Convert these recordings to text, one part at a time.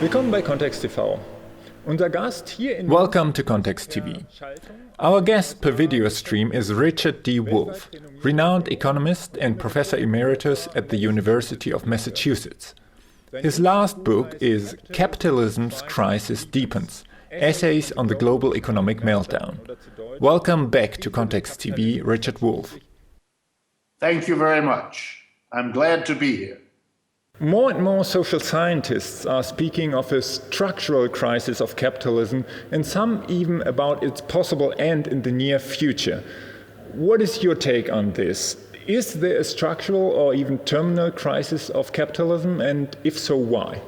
Willkommen bei Kontext TV. Unser Gast hier in Welcome to Context TV. Our guest per video stream is Richard D. Wolff, renowned economist and professor emeritus at the University of Massachusetts. His last book is Capitalism's Crisis Deepens, Essays on the Global Economic Meltdown. Welcome back to Context TV, Richard Wolff. Thank you very much. I'm glad to be here. More and more social scientists are speaking of a structural crisis of capitalism, and some even about its possible end in the near future. What is your take on this? Is there a structural or even terminal crisis of capitalism, and if so, why?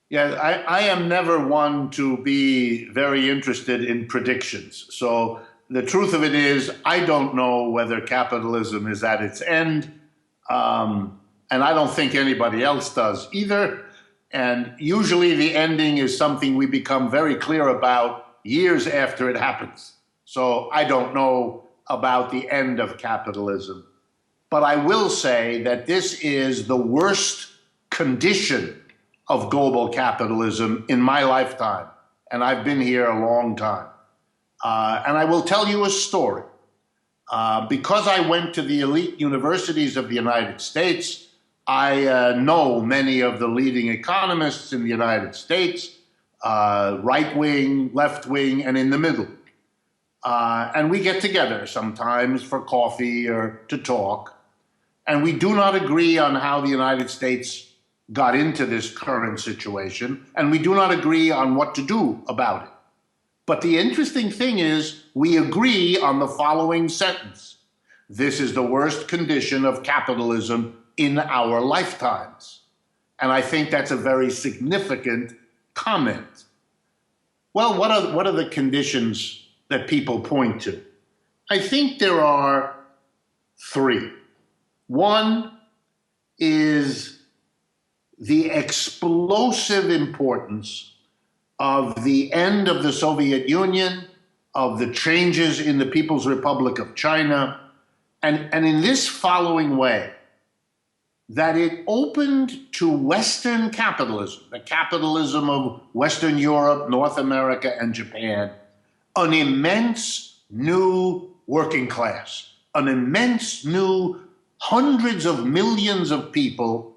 Yeah, I am never one to be very interested in predictions. So the truth of it is, I don't know whether capitalism is at its end. And I don't think anybody else does either. And usually the ending is something we become very clear about years after it happens. So I don't know about the end of capitalism. But I will say that this is the worst condition of global capitalism in my lifetime. And I've been here a long time. And I will tell you a story. Because I went to the elite universities of the United States, I know many of the leading economists in the United States, right-wing, left-wing, and in the middle. And we get together sometimes for coffee or to talk. And we do not agree on how the United States got into this current situation. And we do not agree on what to do about it. But the interesting thing is we agree on the following sentence. This is the worst condition of capitalism in our lifetimes. And I think that's a very significant comment. Well, what are the conditions that people point to? I think there are three. One is the explosive importance of the end of the Soviet Union, of the changes in the People's Republic of China, and in this following way, that it opened to Western capitalism, the capitalism of Western Europe, North America, and Japan, an immense new working class, an immense new hundreds of millions of people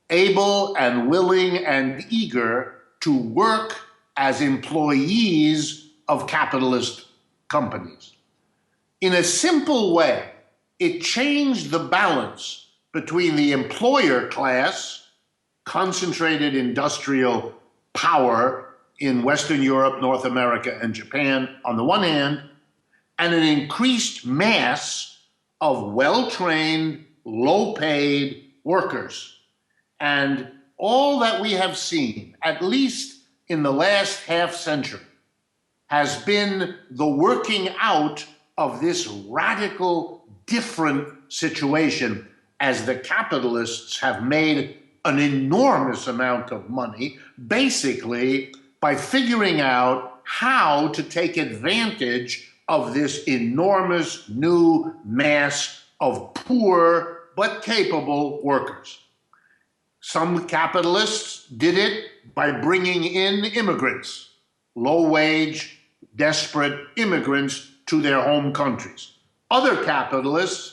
able and willing and eager to work as employees of capitalist companies. In a simple way, it changed the balance between the employer class, concentrated industrial power in Western Europe, North America, and Japan on the one hand, and an increased mass of well-trained, low-paid workers. And all that we have seen, at least in the last half century, has been the working out of this radical, different situation as the capitalists have made an enormous amount of money, basically by figuring out how to take advantage of this enormous new mass of poor but capable workers. Some capitalists did it by bringing in immigrants, low-wage, desperate immigrants to their home countries. Other capitalists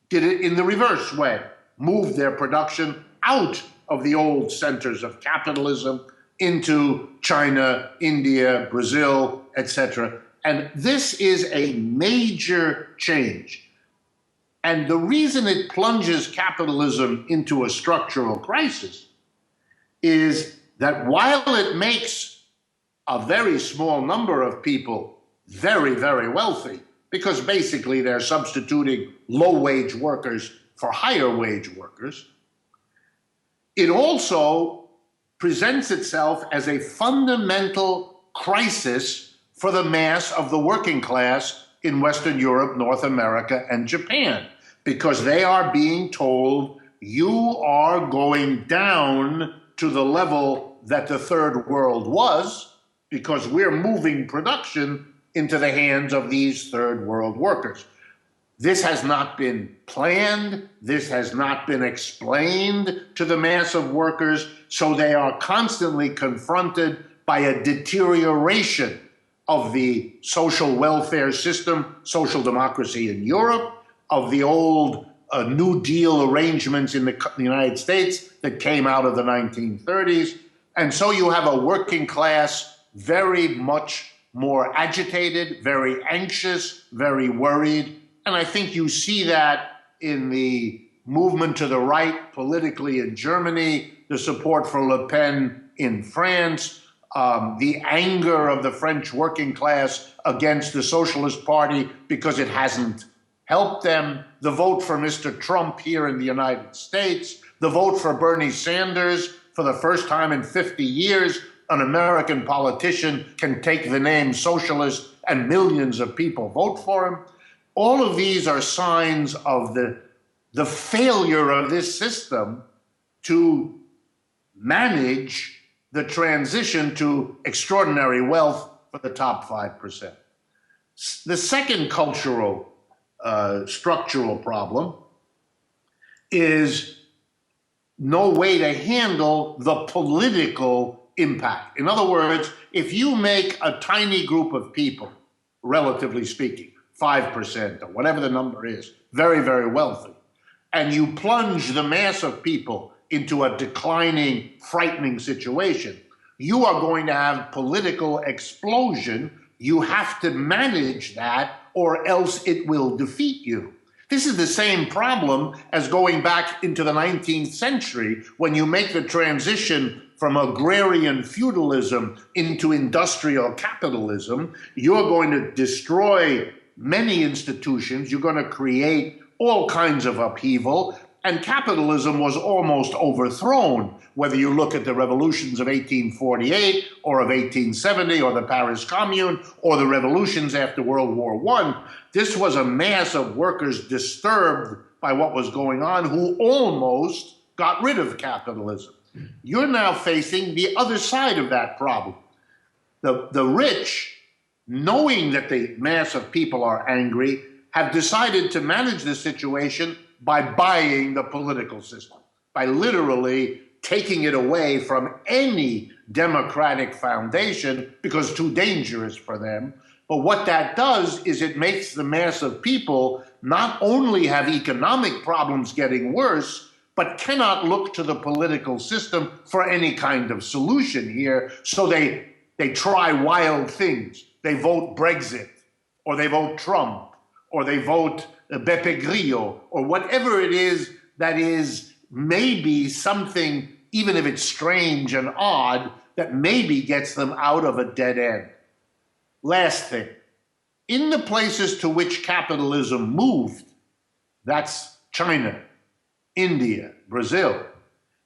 did it in the reverse way, moved their production out of the old centers of capitalism into China, India, Brazil, etc. And this is a major change. And the reason it plunges capitalism into a structural crisis is that while it makes a very small number of people very, very wealthy, because basically they're substituting low-wage workers for higher-wage workers, it also presents itself as a fundamental crisis for the mass of the working class in Western Europe, North America, and Japan, because they are being told, you are going down to the level that the third world was, because we're moving production into the hands of these third world workers. This has not been planned. This has not been explained to the mass of workers. So they are constantly confronted by a deterioration of the social welfare system, social democracy in Europe, of the old New Deal arrangements in the United States that came out of the 1930s. And so you have a working class very much more agitated, very anxious, very worried. And I think you see that in the movement to the right politically in Germany, the support for Le Pen in France, the anger of the French working class against the Socialist Party because it hasn't helped them, the vote for Mr. Trump here in the United States, the vote for Bernie Sanders. For the first time in 50 years, an American politician can take the name socialist and millions of people vote for him. All of these are signs of the failure of this system to manage the transition to extraordinary wealth for the top 5%. The second cultural structural problem is no way to handle the political impact. In other words, if you make a tiny group of people, relatively speaking, 5% or whatever the number is, very, very wealthy, and you plunge the mass of people into a declining, frightening situation, you are going to have political explosion. You have to manage that or else it will defeat you. This is the same problem as going back into the 19th century when you make the transition from agrarian feudalism into industrial capitalism. You're going to destroy many institutions. You're going to create all kinds of upheaval. And capitalism was almost overthrown, whether you look at the revolutions of 1848 or of 1870 or the Paris Commune or the revolutions after World War I. This was a mass of workers disturbed by what was going on who almost got rid of capitalism. You're now facing the other side of that problem. The rich, knowing that the mass of people are angry, have decided to manage the situation by buying the political system, by literally taking it away from any democratic foundation because it's too dangerous for them. But what that does is it makes the mass of people not only have economic problems getting worse, but cannot look to the political system for any kind of solution here. So they try wild things. They vote Brexit, or they vote Trump, or they vote Beppe Grillo, or whatever it is that is maybe something, even if it's strange and odd, that maybe gets them out of a dead end. Last thing, in the places to which capitalism moved, that's China, India, Brazil,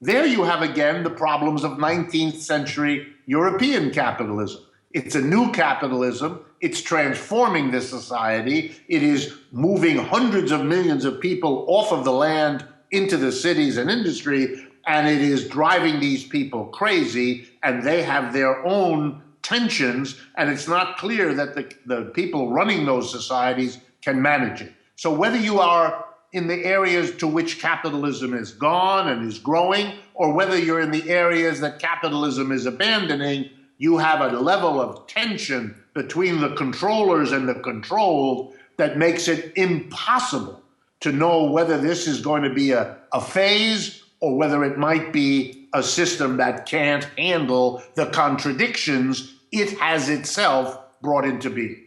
there you have again the problems of 19th century European capitalism. It's a new capitalism. It's transforming this society. It is moving hundreds of millions of people off of the land into the cities and industry, and it is driving these people crazy, and they have their own tensions, and it's not clear that the people running those societies can manage it. So whether you are in the areas to which capitalism is gone and is growing, or whether you're in the areas that capitalism is abandoning, you have a level of tension between the controllers and the controlled that makes it impossible to know whether this is going to be a phase or whether it might be a system that can't handle the contradictions it has itself brought into being.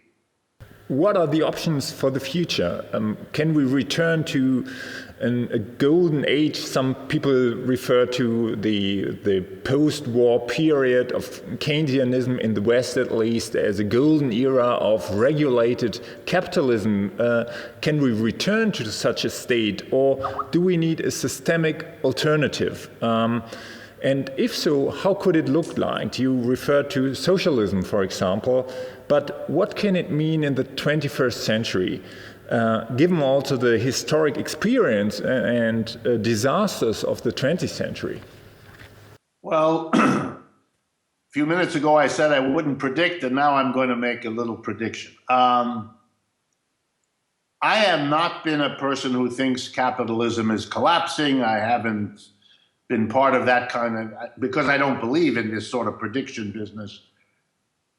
What are the options for the future? Can we return to a golden age? Some people refer to the post-war period of Keynesianism in the West, at least, as a golden era of regulated capitalism. Can we return to such a state, or do we need a systemic alternative? And if so, how could it look like? You refer to socialism, for example, but what can it mean in the 21st century? Given also the historic experience and disasters of the 20th century? Well, a few minutes ago I said I wouldn't predict, and now I'm going to make a little prediction. I have not been a person who thinks capitalism is collapsing. I haven't been part of that kind of, because I don't believe in this sort of prediction business.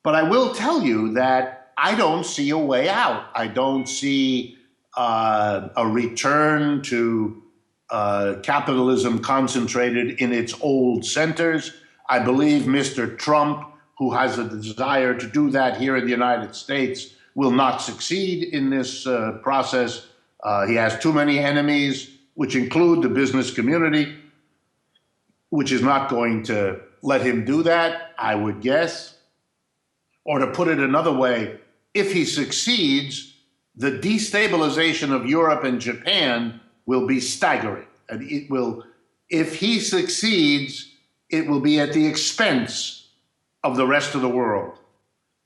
But I will tell you that I don't see a way out. I don't see a return to capitalism concentrated in its old centers. I believe Mr. Trump, who has a desire to do that here in the United States, will not succeed in this process. He has too many enemies, which include the business community, which is not going to let him do that, I would guess. Or to put it another way, if he succeeds, the destabilization of Europe and Japan will be staggering. And it will, if he succeeds, it will be at the expense of the rest of the world.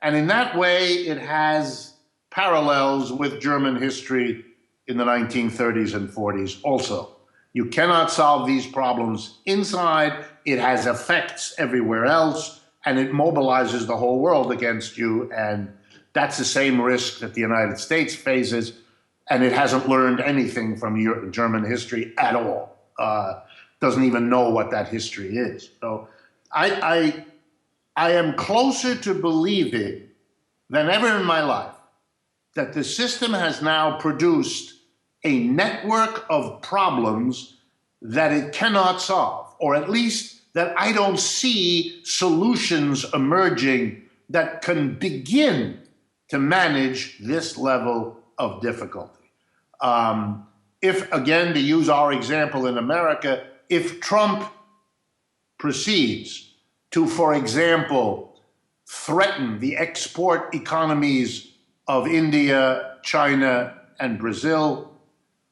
And in that way, it has parallels with German history in the 1930s and 40s also. You cannot solve these problems inside. It has effects everywhere else, and it mobilizes the whole world against you. And that's the same risk that the United States faces, and it hasn't learned anything from German history at all. Doesn't even know what that history is. So I am closer to believing than ever in my life that the system has now produced a network of problems that it cannot solve, or at least that I don't see solutions emerging that can begin to manage this level of difficulty. If, again, to use our example in America, if Trump proceeds to, for example, threaten the export economies of India, China, and Brazil,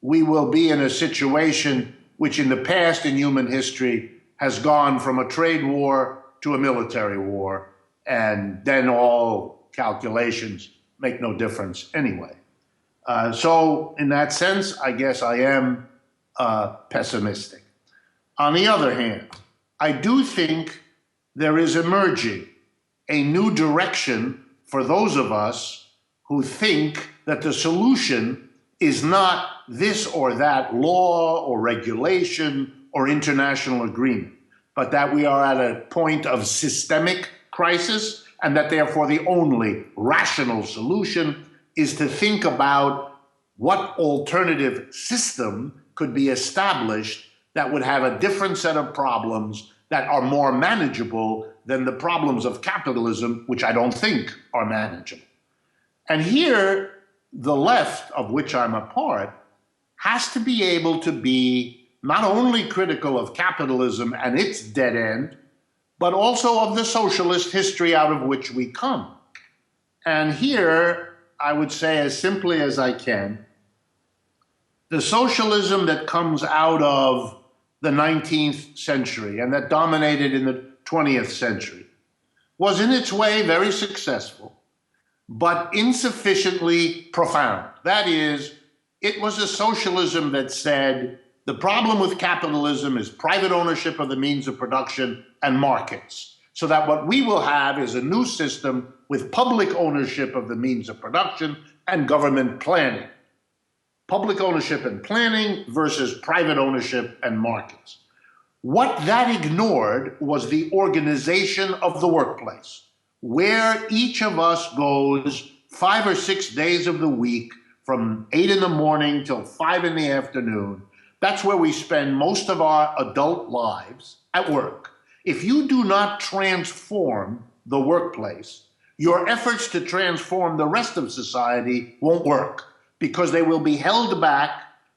we will be in a situation which in the past in human history has gone from a trade war to a military war, and then all calculations make no difference anyway. So in that sense, I guess I am pessimistic. On the other hand, I do think there is emerging a new direction for those of us who think that the solution is not this or that law or regulation or international agreement, but that we are at a point of systemic crisis, and that therefore the only rational solution is to think about what alternative system could be established that would have a different set of problems that are more manageable than the problems of capitalism, which I don't think are manageable. And here, the left, of which I'm a part, has to be able to be not only critical of capitalism and its dead end, but also of the socialist history out of which we come. And here, I would say as simply as I can, the socialism that comes out of the 19th century and that dominated in the 20th century was in its way very successful, but insufficiently profound. That is, it was a socialism that said the problem with capitalism is private ownership of the means of production and markets, so that what we will have is a new system with public ownership of the means of production and government planning. Public ownership and planning versus private ownership and markets. What that ignored was the organization of the workplace, where each of us goes 5 or 6 days of the week from 8 in the morning till 5 in the afternoon. That's where we spend most of our adult lives, at work. If you do not transform the workplace, your efforts to transform the rest of society won't work, because they will be held back,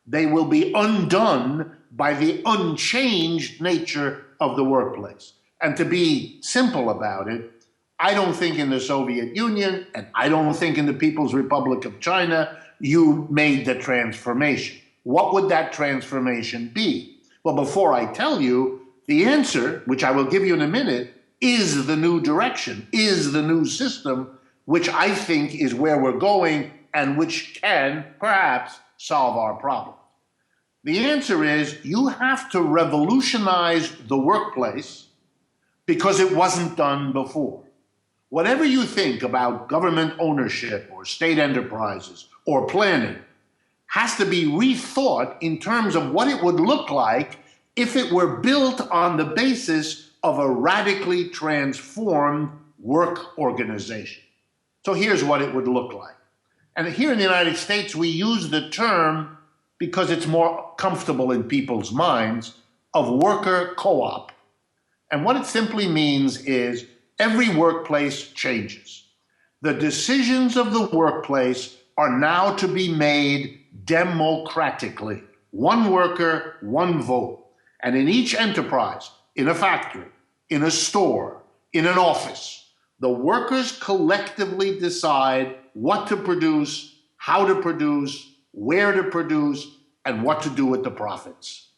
they will be undone by the unchanged nature of the workplace. And to be simple about it, I don't think in the Soviet Union, and I don't think in the People's Republic of China, you made the transformation. What would that transformation be? Well, before I tell you, the answer, which I will give you in a minute, is the new direction, is the new system, which I think is where we're going and which can perhaps solve our problem. The answer is you have to revolutionize the workplace because it wasn't done before. Whatever you think about government ownership or state enterprises or planning, has to be rethought in terms of what it would look like if it were built on the basis of a radically transformed work organization. So here's what it would look like. And here in the United States, we use the term, because it's more comfortable in people's minds, of worker co-op. And what it simply means is every workplace changes. The decisions of the workplace are now to be made democratically. One worker, one vote. And in each enterprise, in a factory, in a store, in an office, the workers collectively decide what to produce, how to produce, where to produce, and what to do with the profits.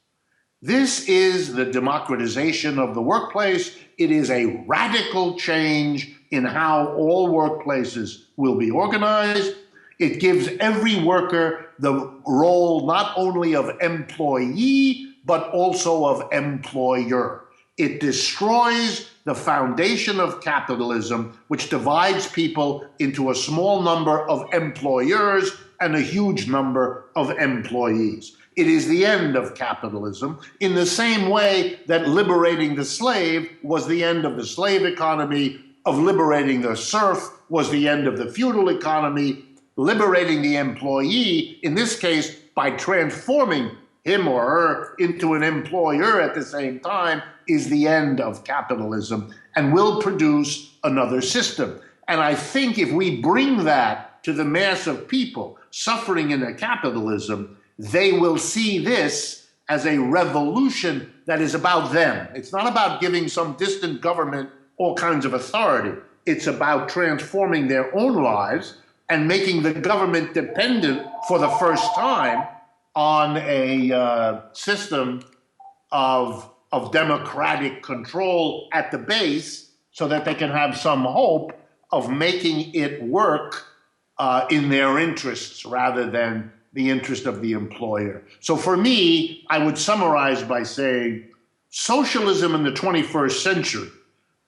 This is the democratization of the workplace. It is a radical change in how all workplaces will be organized. It gives every worker the role not only of employee, but also of employer. It destroys the foundation of capitalism, which divides people into a small number of employers and a huge number of employees. It is the end of capitalism in the same way that liberating the slave was the end of the slave economy, of liberating the serf was the end of the feudal economy, liberating the employee, in this case, by transforming him or her into an employer at the same time, is the end of capitalism and will produce another system. And I think if we bring that to the mass of people suffering in a capitalism, they will see this as a revolution that is about them. It's not about giving some distant government all kinds of authority. It's about transforming their own lives and making the government dependent for the first time on a system of democratic control at the base, so that they can have some hope of making it work in their interests rather than the interest of the employer. So for me, I would summarize by saying socialism in the 21st century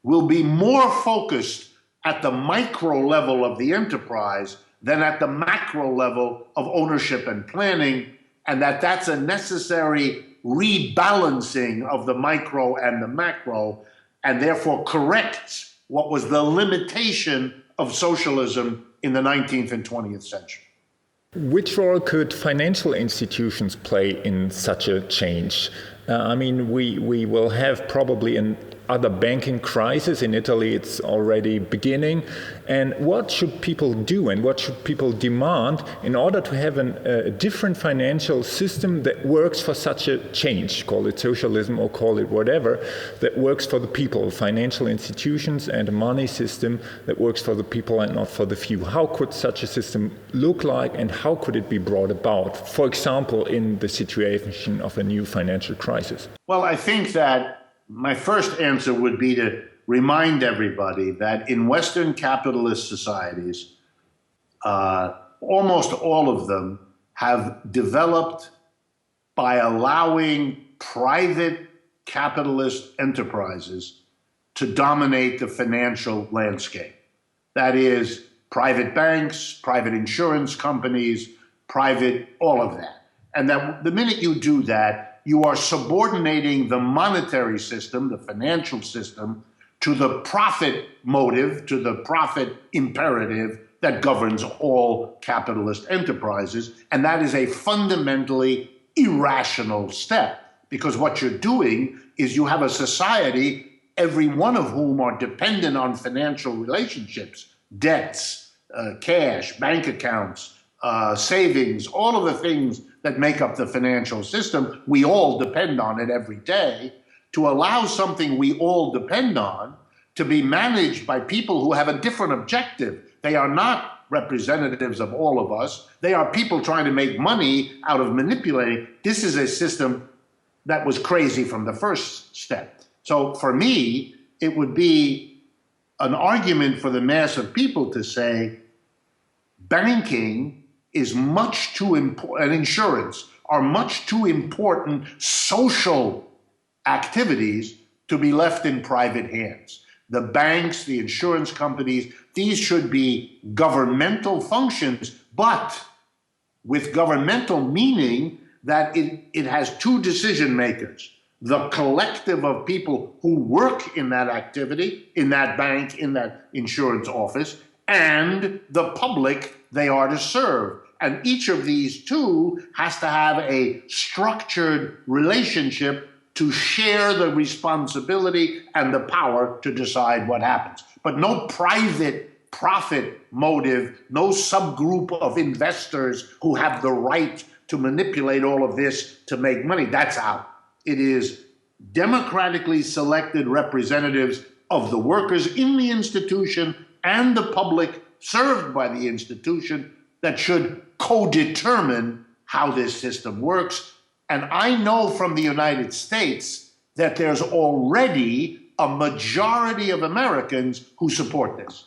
will be more focused at the micro level of the enterprise than at the macro level of ownership and planning, and that's a necessary rebalancing of the micro and the macro, and therefore corrects what was the limitation of socialism in the 19th and 20th century. Which role could financial institutions play in such a change? I mean, we will have probably another banking crisis. In Italy, it's already beginning. And what should people do and what should people demand in order to have a different financial system that works for such a change? Call it socialism or call it whatever, that works for the people, financial institutions and a money system that works for the people and not for the few. How could such a system look like and how could it be brought about, for example, in the situation of a new financial crisis? Well, I think that my first answer would be to remind everybody that in Western capitalist societies, almost all of them have developed by allowing private capitalist enterprises to dominate the financial landscape. That is, private banks, private insurance companies, all of that. And that the minute you do that, you are subordinating the monetary system, the financial system, to the profit motive, to the profit imperative that governs all capitalist enterprises. And that is a fundamentally irrational step, because what you're doing is you have a society, every one of whom are dependent on financial relationships, debts, cash, bank accounts, savings, all of the things that make up the financial system. We all depend on it every day. To allow something we all depend on to be managed by people who have a different objective. They are not representatives of all of us. They are people trying to make money out of manipulating. This is a system that was crazy from the first step. So for me, it would be an argument for the mass of people to say, banking is much too important, and insurance are much too important social activities to be left in private hands. The banks, the insurance companies, these should be governmental functions, but with governmental meaning that it has two decision makers: the collective of people who work in that activity, in that bank, in that insurance office, and the public they are to serve. And each of these two has to have a structured relationship to share the responsibility and the power to decide what happens. But no private profit motive, no subgroup of investors who have the right to manipulate all of this to make money. That's out. It is democratically selected representatives of the workers in the institution and the public served by the institution that should co-determine how this system works. And I know from the United States that there's already a majority of Americans who support this.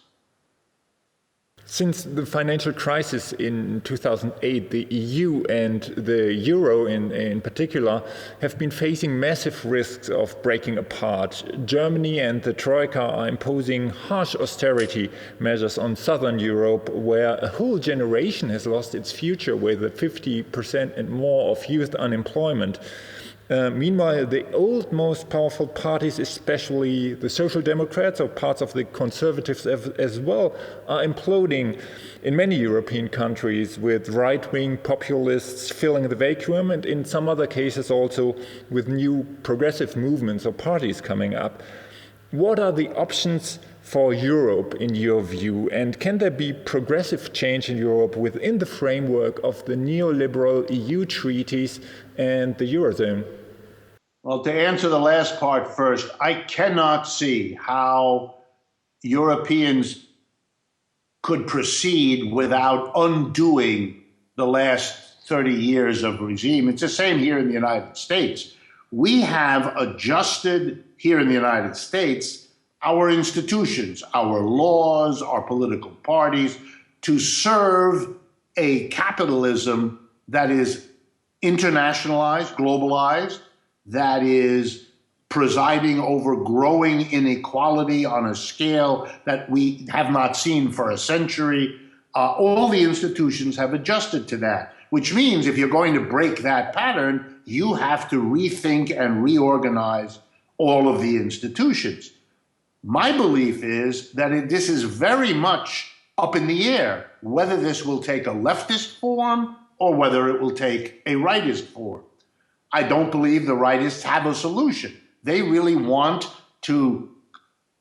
Since the financial crisis in 2008, the EU and the euro in particular have been facing massive risks of breaking apart. Germany and the Troika are imposing harsh austerity measures on southern Europe, where a whole generation has lost its future with 50% and more of youth unemployment. Meanwhile, the old, most powerful parties, especially the Social Democrats or parts of the Conservatives as well, are imploding in many European countries, with right-wing populists filling the vacuum, and in some other cases also with new progressive movements or parties coming up. What are the options for Europe in your view, and can there be progressive change in Europe within the framework of the neoliberal EU treaties and the Eurozone? Well, to answer the last part first, I cannot see how Europeans could proceed without undoing the last 30 years of regime. It's the same here in the United States. We have adjusted here in the United States our institutions, our laws, our political parties to serve a capitalism that is internationalized, globalized, that is presiding over growing inequality on a scale that we have not seen for a century. All the institutions have adjusted to that, which means if you're going to break that pattern, you have to rethink and reorganize all of the institutions. My belief is that this is very much up in the air, whether this will take a leftist form or whether it will take a rightist form. I don't believe the rightists have a solution. They really want to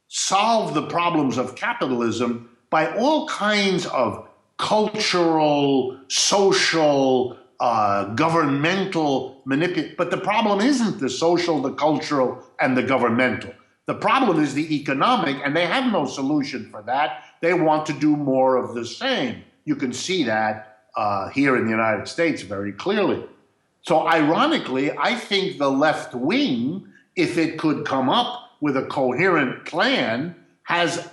solve the problems of capitalism by all kinds of cultural, social, governmental manipulation. But the problem isn't the social, the cultural, and the governmental. The problem is the economic, and they have no solution for that. They want to do more of the same. You can see that here in the United States very clearly. So ironically, I think the left wing, if it could come up with a coherent plan, has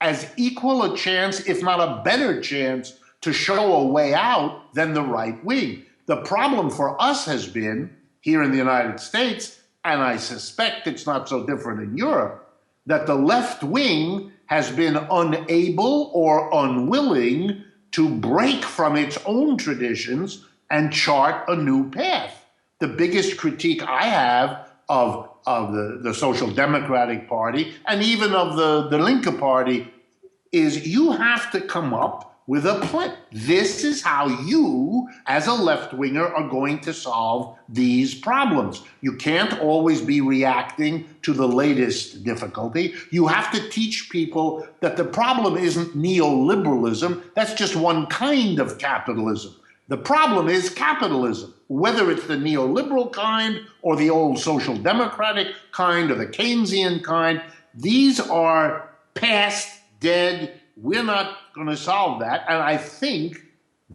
as equal a chance, if not a better chance, to show a way out than the right wing. The problem for us has been, here in the United States, and I suspect it's not so different in Europe, that the left wing has been unable or unwilling to break from its own traditions and chart a new path. The biggest critique I have of the Social Democratic Party and even of the Linke Party is you have to come up with a plan. This is how you, as a left-winger, are going to solve these problems. You can't always be reacting to the latest difficulty. You have to teach people that the problem isn't neoliberalism. That's just one kind of capitalism. The problem is capitalism, whether it's the neoliberal kind or the old social democratic kind or the Keynesian kind. These are past, dead. We're not going to solve that. And I think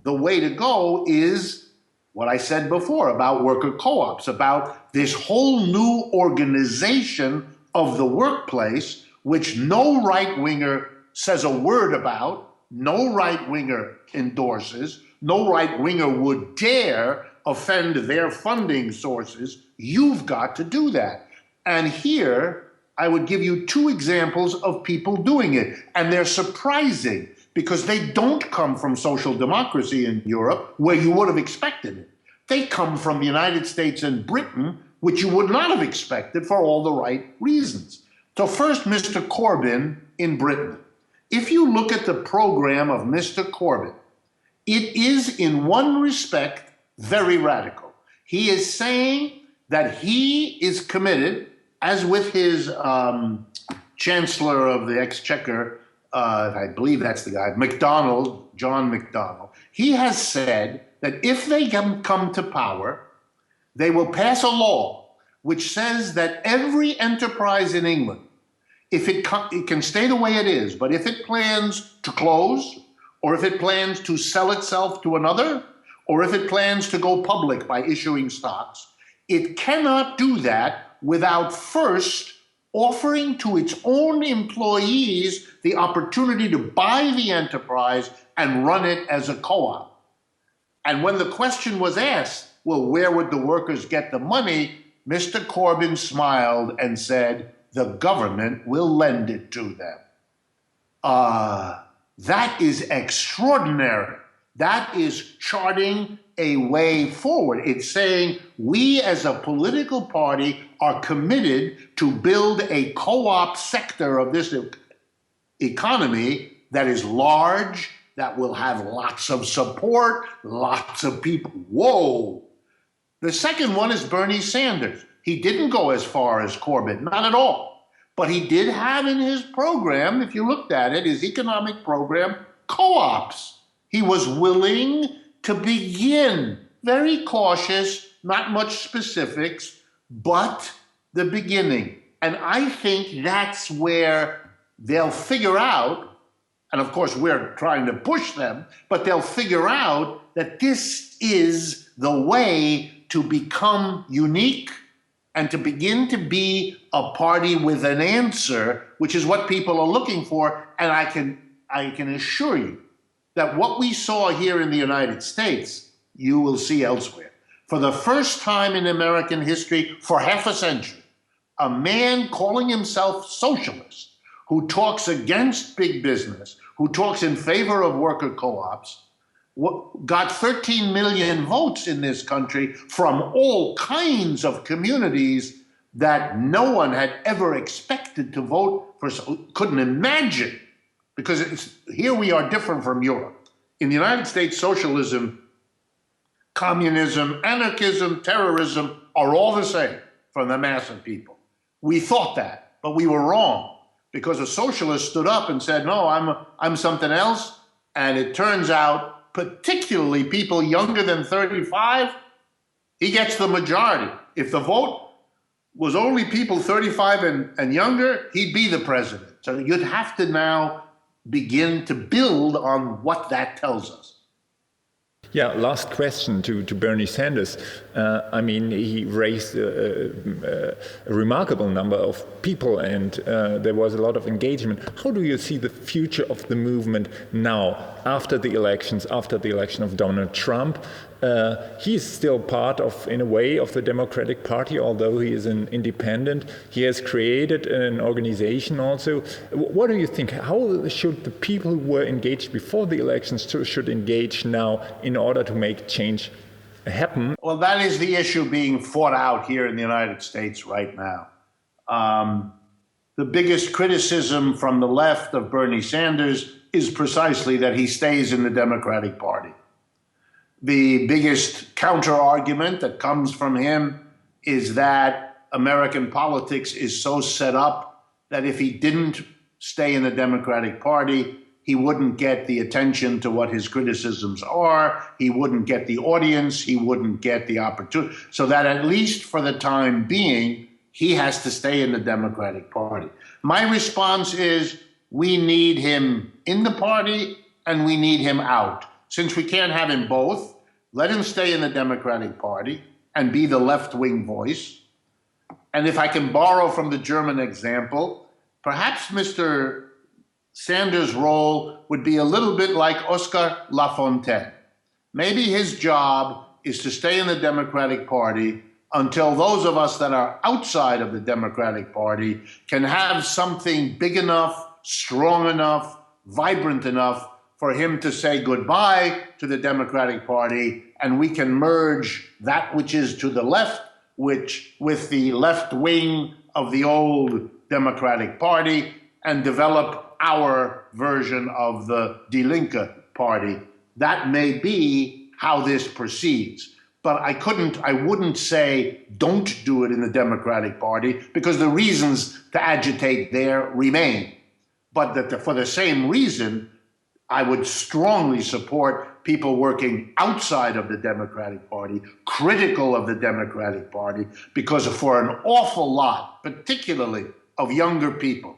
the way to go is what I said before about worker co-ops, about this whole new organization of the workplace, which no right-winger says a word about, no right-winger endorses, no right-winger would dare offend their funding sources. You've got to do that. And here, I would give you two examples of people doing it. And they're surprising because they don't come from social democracy in Europe, where you would have expected it. They come from the United States and Britain, which you would not have expected for all the right reasons. So first, Mr. Corbyn in Britain. If you look at the program of Mr. Corbyn, it is in one respect very radical. He is saying that he is committed, as with his Chancellor of the Exchequer, I believe that's the guy, John McDonnell, he has said that if they come to power, they will pass a law which says that every enterprise in England, if it can stay the way it is, but if it plans to close, or if it plans to sell itself to another, or if it plans to go public by issuing stocks, it cannot do that without first offering to its own employees the opportunity to buy the enterprise and run it as a co-op. And when the question was asked, well, where would the workers get the money? Mr. Corbyn smiled and said, the government will lend it to them. That is extraordinary. That is charting a way forward. It's saying we as a political party are committed to build a co-op sector of this economy that is large, that will have lots of support, lots of people. Whoa. The second one is Bernie Sanders. He didn't go as far as Corbyn, not at all. But he did have in his program, if you looked at it, his economic program, co-ops. He was willing to begin, very cautious, not much specifics, but the beginning. And I think that's where they'll figure out, and of course we're trying to push them, but they'll figure out that this is the way to become unique and to begin to be a party with an answer, which is what people are looking for. And I can assure you that what we saw here in the United States, you will see elsewhere. For the first time in American history, for half a century, a man calling himself socialist, who talks against big business, who talks in favor of worker co-ops, got 13 million votes in this country from all kinds of communities that no one had ever expected to vote for, couldn't imagine. Because here we are different from Europe. In the United States, socialism, communism, anarchism, terrorism are all the same for the mass of people. We thought that, but we were wrong, because a socialist stood up and said, no, I'm something else. And it turns out, particularly people younger than 35, he gets the majority. If the vote was only people 35 and younger, he'd be the president. So you'd have to now begin to build on what that tells us. Yeah, last question to Bernie Sanders. I mean, he raised a remarkable number of people, and there was a lot of engagement. How do you see the future of the movement now, after the elections, after the election of Donald Trump? He's still part of, in a way, of the Democratic Party, although he is an independent. He has created an organization also. What do you think? How should the people who were engaged before the elections should engage now in order to make change happen? Well, that is the issue being fought out here in the United States right now. The biggest criticism from the left of Bernie Sanders is precisely that he stays in the Democratic Party. The biggest counter-argument that comes from him is that American politics is so set up that if he didn't stay in the Democratic Party, he wouldn't get the attention to what his criticisms are, he wouldn't get the audience, he wouldn't get the opportunity. So that at least for the time being, he has to stay in the Democratic Party. My response is, we need him in the party and we need him out. Since we can't have him both, let him stay in the Democratic Party and be the left-wing voice. And if I can borrow from the German example, perhaps Mr. Sanders' role would be a little bit like Oscar Lafontaine. Maybe his job is to stay in the Democratic Party until those of us that are outside of the Democratic Party can have something big enough, strong enough, vibrant enough for him to say goodbye to the Democratic Party, and we can merge that which is to the left, which with the left wing of the old Democratic Party, and develop our version of the Die Linke Party. That may be how this proceeds. But I wouldn't say don't do it in the Democratic Party, because the reasons to agitate there remain. But that for the same reason, I would strongly support people working outside of the Democratic Party, critical of the Democratic Party, because for an awful lot, particularly of younger people,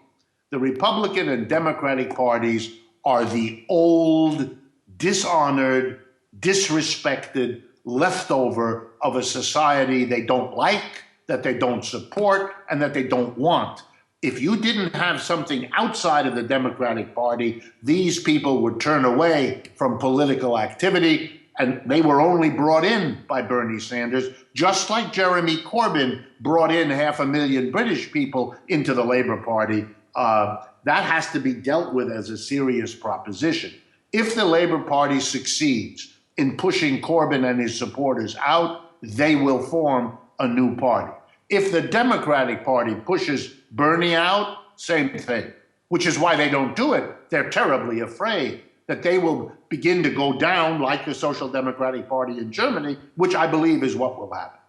the Republican and Democratic parties are the old, dishonored, disrespected leftover of a society they don't like, that they don't support, and that they don't want. If you didn't have something outside of the Democratic Party, these people would turn away from political activity, and they were only brought in by Bernie Sanders, just like Jeremy Corbyn brought in 500,000 British people into the Labour Party. That has to be dealt with as a serious proposition. If the Labour Party succeeds in pushing Corbyn and his supporters out, they will form a new party. If the Democratic Party pushes Bernie out, same thing, which is why they don't do it. They're terribly afraid that they will begin to go down like the Social Democratic Party in Germany, which I believe is what will happen.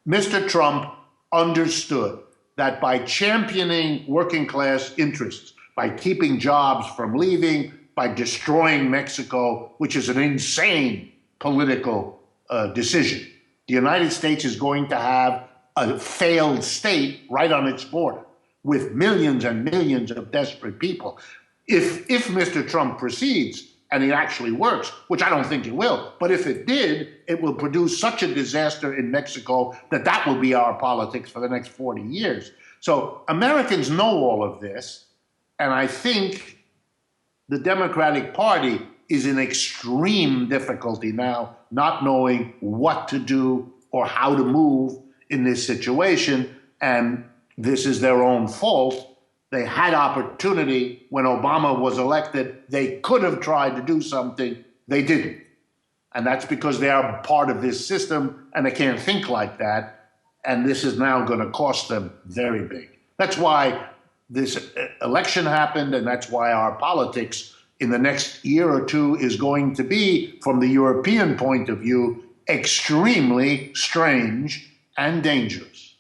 Mr. Trump understood that by championing working class interests, by keeping jobs from leaving, by destroying Mexico, which is an insane political decision, the United States is going to have a failed state right on its border with millions and millions of desperate people. If Mr. Trump proceeds and it actually works, which I don't think it will, but if it did, it will produce such a disaster in Mexico that will be our politics for the next 40 years. So Americans know all of this, and I think the Democratic Party is in extreme difficulty now, not knowing what to do or how to move in this situation, and this is their own fault. They had opportunity when Obama was elected. They could have tried to do something. They didn't. And that's because they are part of this system and they can't think like that. And this is now going to cost them very big. That's why this election happened, and that's why our politics in the next year or two is going to be, from the European point of view, extremely strange and dangerous.